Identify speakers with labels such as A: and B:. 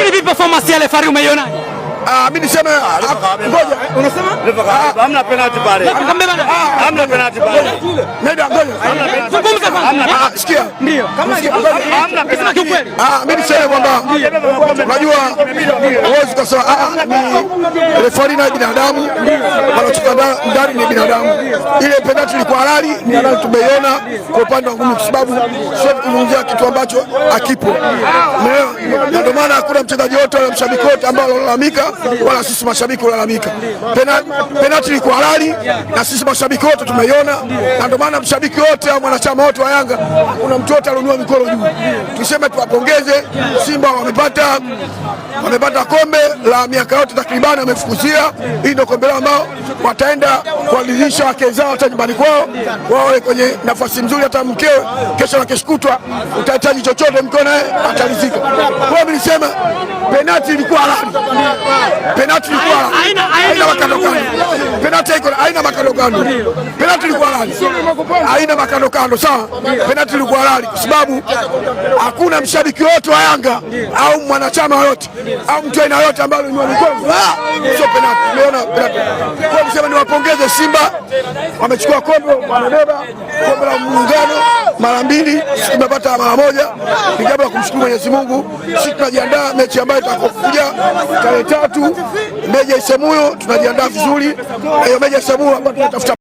A: Lakini vipi performance ya refa umeiona?
B: Mimi niseme ngoja, unasema
C: hamna penalty pale. Hamna penalty pale.
B: Nenda ngoja.
A: Zungumza kwanza.
B: Sikia.
A: Ndio. Kama
C: hamna penalty kweli.
B: Mimi niseme kwamba unajua uwezo kasema refa ni binadamu, wanachukua ndani ni binadamu. Ile penalty ilikuwa halali, ni halali tumeiona kwa upande wa ngumu, kwa sababu sio kuzungumzia kitu ambacho hakipo. Ndio maana hakuna mchezaji wote wala mshabiki wote ambao walalamika wala sisi mashabiki walalamika. Penalty ilikuwa halali na sisi mashabiki wote tumeiona, na ndio maana mshabiki wote au mwanachama wote wa Yanga kuna mtu wote alionua mikono juu. Tuseme tuwapongeze Simba, wamepata kombe la miaka yote takriban wamefukuzia. Hii ndio kombe lao ambao wataenda kuridhisha wake zao hata nyumbani kwao, wawe kwenye nafasi nzuri. Hata mkewe kesho na kesho kutwa utahitaji chochote, mkono naye ataridhika. Kwa hiyo nilisema penalty ilikuwa halali. Penalty ilikuwa haina makandokando. Penalty haina makandokando. Penalty ilikuwa halali. Haina makandokando, sawa? Penalty ilikuwa halali kwa sababu hakuna mshabiki wote wa Yanga au mwanachama yote au mtu aina yote ambaye ni mkongo. Sio penalty. Umeona penalty. Kwa hiyo nisema niwapongeze Simba, wamechukua kombe, wamebeba kombe la Muungano mara mbili, tumepata mara moja. Ni jambo la kumshukuru Mwenyezi Mungu. Sisi tunajiandaa mechi ambayo itakokuja tarehe 3 Meja Isamuyo, tunajiandaa vizuri. Hiyo Meja Isamuyo ambayo tunatafuta